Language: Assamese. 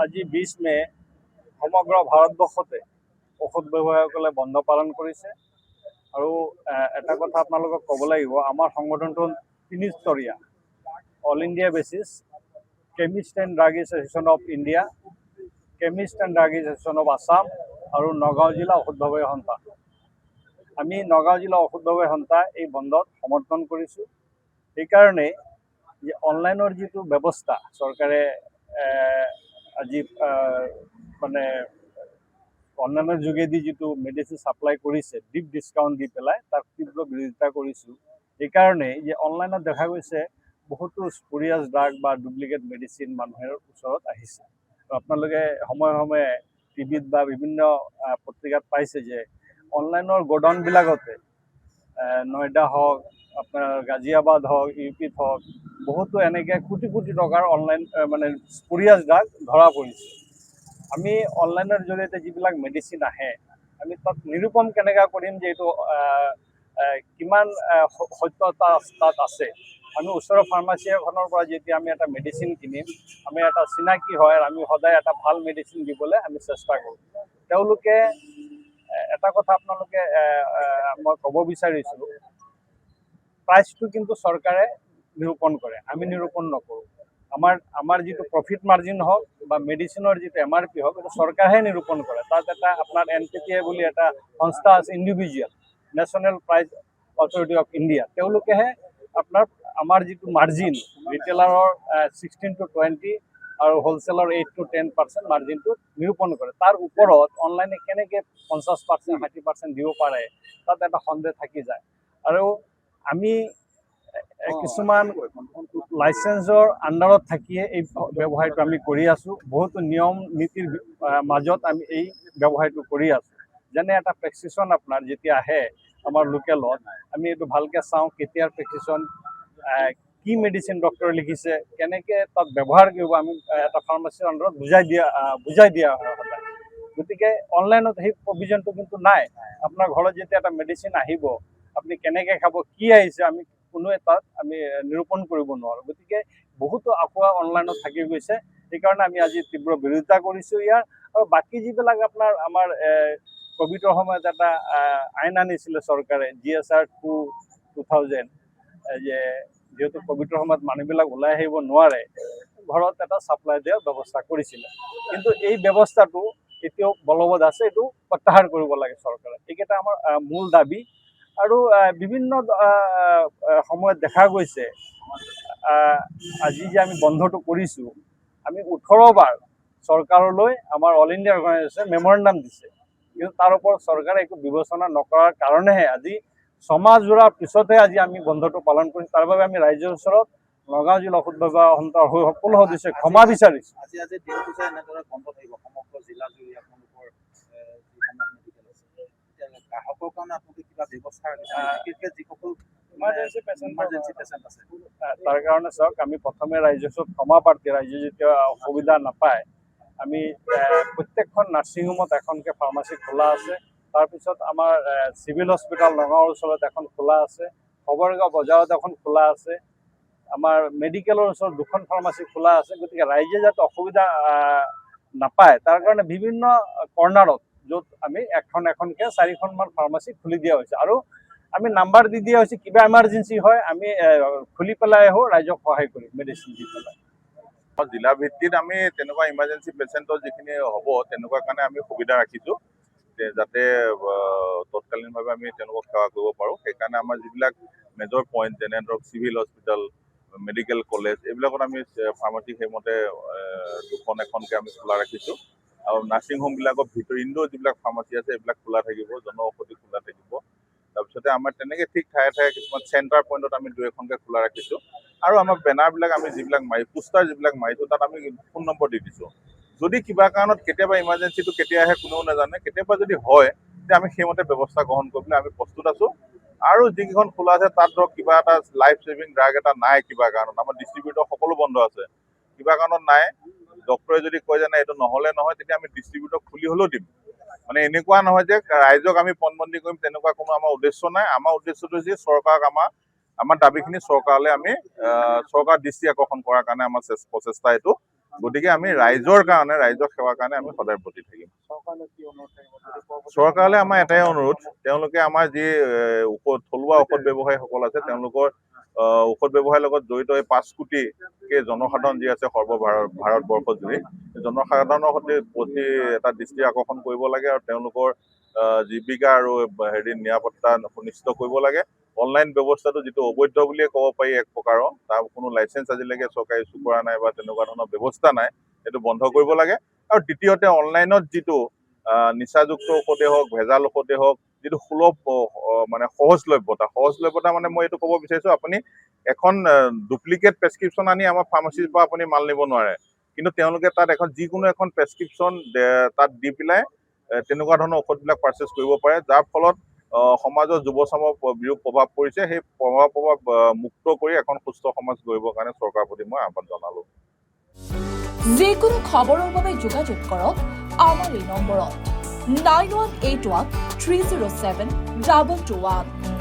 আজি 20 মে সমগ্ৰ ভাৰতবৰ্ষতে ঔষধ ব্যৱসায়ীসকলে বন্ধ পালন কৰিছে আৰু এটা কথা আপোনালোকক ক'ব লাগিব, আমাৰ সংগঠনটো 3স্তৰীয়া। অল ইণ্ডিয়া বেচিছ, chemist and drug association of India, chemist and drug association of Assam আৰু নগাঁও জিলা ঔষধ ব্যৱসায়ী সন্থা। আমি নগাঁও জিলা ঔষধ ব্যৱসায়ী সন্থা এই বন্ধত সমৰ্থন কৰিছোঁ। সেইকাৰণে যে অনলাইনৰ যিটো ব্যৱস্থা চৰকাৰে আজি মানে অনলাইনৰ যোগেদি যিটো মেডিচিন ছাপ্লাই কৰিছে ডিপ ডিছকাউণ্ট দি পেলাই, তাক তীব্ৰ বিৰোধিতা কৰিছোঁ। সেইকাৰণে যে অনলাইনত দেখা গৈছে বহুতো স্পুৰিয়াছ ড্ৰাগ বা ডুপ্লিকেট মেডিচিন মানুহৰ ওচৰত আহিছে। আপোনালোকে সময়ে সময়ে টিভিত বা বিভিন্ন পত্ৰিকাত পাইছে যে অনলাইনৰ গোডাউনবিলাকতে নয়ডা হওক, আপোনাৰ গাজিয়াবাদ হওক, ইউপিত হওক, বহুতো এনেকৈ কোটি কোটি টকাৰ অনলাইন মানে স্পুৰিয়াছ ড্ৰাগ ধৰা পৰিছে। আমি অনলাইনৰ জৰিয়তে যিবিলাক মেডিচিন আহে, আমি তাত নিৰূপণ কেনেকৈ কৰিম যে এইটো কিমান সত্যতা তাত আছে। আমি ওচৰৰ ফাৰ্মাচী এখনৰ পৰা যেতিয়া আমি এটা মেডিচিন কিনিম, আমি এটা চিনাকি হয়, আমি সদায় এটা ভাল মেডিচিন দিবলৈ আমি চেষ্টা কৰোঁ। তেওঁলোকে এটা কথা আপোনালোকে মই ক'ব বিচাৰিছোঁ, প্ৰাইচটো কিন্তু চৰকাৰে নিৰূপণ কৰে, আমি নিৰূপণ নকৰোঁ। আমাৰ যিটো প্ৰফিট মাৰ্জিন হওক বা মেডিচিনৰ যিটো MRP হওক, এইটো চৰকাৰেহে নিৰূপণ কৰে। তাত এটা আপোনাৰ NPPA বুলি এটা সংস্থা আছে, individual national price authority of India, তেওঁলোকেহে আপোনাৰ আমাৰ যিটো মাৰ্জিন ৰিটেইলাৰৰ 16 to 20 আৰু হ'লচেলৰ 8 to 10% মাৰ্জিনটো নিৰূপণ কৰে। তাৰ ওপৰত অনলাইনে কেনেকৈ 50%, 60% দিব পাৰে, তাত এটা সন্দেহ থাকি যায়। আৰু আমি কিছুমান লাইচেঞ্চৰ আণ্ডাৰত থাকিয়ে এই ব্যৱসায়টো আমি কৰি আছোঁ। বহুতো নিয়ম নীতিৰ মাজত আমি এই ব্যৱসায়টো কৰি আছোঁ। যেনে এটা প্ৰেছক্ৰিপশ্যন আপোনাৰ যেতিয়া আহে আমাৰ লোকেলত, আমি এইটো ভালকৈ চাওঁ কেতিয়াৰ প্ৰেছক্ৰিপশ্যন, কি মেডিচিন ডক্টৰে লিখিছে, কেনেকৈ তাত ব্যৱহাৰ কৰিব, আমি এটা ফাৰ্মাচীৰ আণ্ডাৰত বুজাই দিয়া হয় সদায়। গতিকে অনলাইনত সেই প্ৰভিজনটো কিন্তু নাই। আপোনাৰ ঘৰত যেতিয়া এটা মেডিচিন আহিব, আপুনি কেনেকৈ খাব, কি আহিছে, আমি কোনোৱে তাত আমি নিৰূপণ কৰিব নোৱাৰোঁ। গতিকে বহুতো আঁফোৱা অনলাইনত থাকি গৈছে। সেইকাৰণে আমি আজি তীব্ৰ বিৰোধিতা কৰিছোঁ ইয়াৰ। আৰু বাকী যিবিলাক আপোনাৰ আমাৰ ক'ভিডৰ সময়ত এটা আইন আনিছিলে চৰকাৰে, GSR 2000, যে যিহেতু ক'ভিডৰ সময়ত মানুহবিলাক ওলাই আহিব নোৱাৰে, ঘৰত এটা ছাপ্লাই দিয়াৰ ব্যৱস্থা কৰিছিলে। কিন্তু এই ব্যৱস্থাটো এতিয়াও বলবৎ আছে, এইটো প্ৰত্যাহাৰ কৰিব লাগে চৰকাৰে। এইকেইটা আমাৰ মূল দাবী। আৰু বিভিন্ন সময়ত দেখা গৈছে, আজি যে আমি বন্ধটো কৰিছোঁ, আমি 18 বাৰ চৰকাৰলৈ আমাৰ অল ইণ্ডিয়া অৰ্গেনাইজেশ্যনে মেমৰেণ্ডাম দিছে, কিন্তু তাৰ ওপৰত চৰকাৰে একো বিবেচনা নকৰাৰ কাৰণেহে আজি 6 মাহ যোৰাৰ পিছতহে আজি আমি বন্ধটো পালন কৰিছোঁ। তাৰ বাবে আমি ৰাইজৰ ওচৰত নগাঁও জিলা ঔষধ ব্যৱসায়ী সন্থাৰ হৈ সকলো সদস্যই ক্ষমা বিচাৰিছোঁ। তাৰ কাৰণে চাওক, আমি প্ৰথমে ৰাইজৰ ওচৰত ক্ষমা প্ৰাৰ্থী। ৰাইজে যেতিয়া অসুবিধা নাপায়, আমি প্ৰত্যেকখন নাৰ্ছিং হোমত এখনকৈ ফাৰ্মাচী খোলা আছে। তাৰপিছত আমাৰ চিভিল হস্পিটেল নগাঁৱৰ ওচৰত এখন খোলা আছে, খবৰগাঁও বজাৰত এখন খোলা আছে, আমাৰ মেডিকেলৰ ওচৰত 2খন ফাৰ্মাচী খোলা আছে। গতিকে ৰাইজে যাতে অসুবিধা নাপায়, তাৰ কাৰণে বিভিন্ন কৰ্ণাৰত য'ত আমি এখনকৈ 4খনমান ফাৰ্মাচী খুলি দিয়া হৈছে। আৰু আমি নাম্বাৰ দি দিয়া হৈছে, কিবা এমাৰ্জেঞ্চি হয় আমি খুলি পেলাই আহোঁ, ৰাইজক সহায় কৰিম মেডিচিন দি পেলাই। জিলা ভিত্তিত আমি তেনেকুৱা ইমাৰ্জেঞ্চি পেচেণ্টৰ যিখিনি হ'ব, তেনেকুৱা কাৰণে আমি সুবিধা ৰাখিছোঁ যাতে তৎকালীনভাৱে আমি তেওঁলোকক সেৱা কৰিব পাৰোঁ। সেইকাৰণে আমাৰ যিবিলাক মেজৰ পইণ্ট, যেনে ধৰক চিভিল হস্পিটেল, মেডিকেল কলেজ, এইবিলাকত আমি ফাৰ্মাচী সেইমতে 2খন এখনকৈ আমি খোলা ৰাখিছোঁ। আৰু নাৰ্ছিং হোমবিলাকৰ ভিতৰত ইনডোৰ যিবিলাক ফাৰ্মাচী আছে, এইবিলাক খোলা থাকিব, জনঔষধি খোলা থাকিব। তাৰপিছতে আমাৰ তেনেকৈ ঠিক ঠায়ে ঠায়ে কিছুমান চেণ্টাৰ পইণ্টত আমি 2-এখনকৈ খোলা ৰাখিছোঁ। আৰু আমাৰ বেনাৰবিলাক আমি যিবিলাক পোষ্টাৰ যিবিলাক মাৰিছোঁ, তাত আমি ফোন নম্বৰ দি দিছোঁ। যদি কিবা কাৰণত কেতিয়াবা ইমাৰ্জেঞ্চিটো কেতিয়া আহে কোনেও নাজানে, কেতিয়াবা যদি হয়, তেতিয়া আমি সেইমতে ব্যৱস্থা গ্ৰহণ কৰিবলৈ আমি প্ৰস্তুত আছোঁ। আৰু যিকেইখন খোলা আছে তাত ধৰক কিবা এটা লাইফ ছেভিং ড্ৰাগ এটা নাই, কিবা কাৰণত আমাৰ ডিষ্ট্ৰিবিউটৰ সকলো বন্ধ আছে, কিবা কাৰণত নাই, ডক্টৰে যদি কয় যে নাই এইটো নহ'লে নহয়, তেতিয়া আমি ডিষ্ট্ৰিবিউটৰ খুলি হ'লেও দিম। মানে এনেকুৱা নহয় যে ৰাইজক আমি পণবন্দী কৰিম, তেনেকুৱা কোনো আমাৰ উদ্দেশ্য নাই। আমাৰ উদ্দেশ্যটো হৈছে চৰকাৰক আমাৰ দাবীখিনি চৰকাৰলৈ আমি চৰকাৰ দৃষ্টি আকৰ্ষণ কৰাৰ কাৰণে আমাৰ প্ৰচেষ্টা এইটো। গতিকে আমি ৰাইজৰ সেৱাৰ কাৰণে আমি সদায় ব্ৰতী থাকিম। চৰকাৰলৈ কি অনুৰোধ থাকিব? চৰকাৰলৈ আমাৰ এটাই অনুৰোধ, তেওঁলোকে আমাৰ যি থলুৱা ঔষধ ব্যৱসায়ীসকল আছে তেওঁলোকৰ ঔষধ ব্যৱসায়ৰ লগত জড়িত এই 5 কোটি জনসাধাৰণ যি আছে ভাৰতবৰ্ষ জুৰি, জনসাধাৰণৰ প্ৰতি এটা দৃষ্টি আকৰ্ষণ কৰিব লাগে আৰু তেওঁলোকৰ জীৱিকা আৰু নিৰাপত্তা সুনিশ্চিত কৰিব লাগে। অনলাইন ব্যৱস্থাটো যিটো অবৈধ বুলিয়ে ক'ব পাৰি এক প্ৰকাৰৰ, তাৰ কোনো লাইচেঞ্চ আজিলৈকে চৰকাৰে ইছ্যু কৰা নাই বা তেনেকুৱা ধৰণৰ ব্যৱস্থা নাই, সেইটো বন্ধ কৰিব লাগে। আৰু দ্বিতীয়তে অনলাইনত যিটো নিচাযুক্ত ঔষধে হওক, ভেজাল ঔষধে হওক, যিটো সুলভ সহজলভ্যতা মানে মই এইটো ক'ব বিচাৰিছো, আপুনি এখন ডুপ্লিকেট প্ৰেছক্ৰিপশ্যন আনি আমাৰ ফাৰ্মাচীৰ পৰা আপুনি মাল নিব নোৱাৰে, কিন্তু তেওঁলোকে তাত যিকোনো এখন প্ৰেছক্ৰিপশ্যন তাত দি পেলাই তেনেকুৱা ধৰণৰ ঔষধবিলাক পাৰ্চেছ কৰিব পাৰে, যাৰ ফলত সমাজৰ যুৱচামৰ বিৰূপ প্ৰভাৱ পৰিছে। সেই প্ৰভাৱ মুক্ত কৰি এখন সুস্থ সমাজ গঢ়িবৰ কাৰণে চৰকাৰৰ প্ৰতি মই আহ্বান জনালো। যিকোনো খবৰৰ বাবে যোগাযোগ কৰক আমাৰ এই নম্বৰত 9181 307 221।